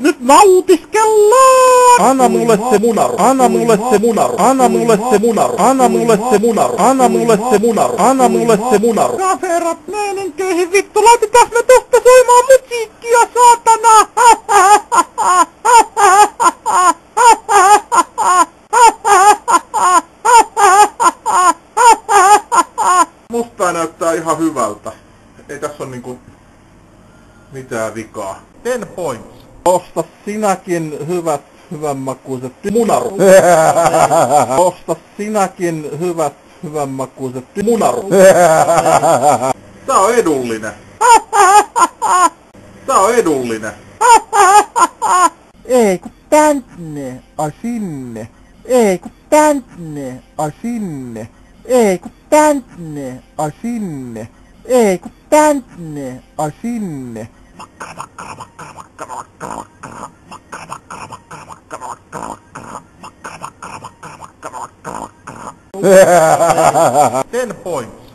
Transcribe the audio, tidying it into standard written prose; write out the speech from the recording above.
Nyt nautiskellaan! Anna mulle se munaru, anna mulle se munaru, anna mulle se munaru, anna mulle se munaru, anna mulle se munaru, anna mulle se munaru. Kaverat meininkeihin vittu, laitetaan me tosta soimaan musiikkia, saatana! Musta näyttää ihan hyvältä. Ei tässä on niinku mitään vikaa. 10 points. Osta sinäkin hyvänmakuiset munarut. Osta sinäkin hyvänmakuiset munarut. Tää on edullinen. Tää on edullinen. Ei ku tänne, a sinne. Ei ku tänne, a sinne. Ei ku tänne, a sinne. Ei ku tänne, a sinne. 10 points.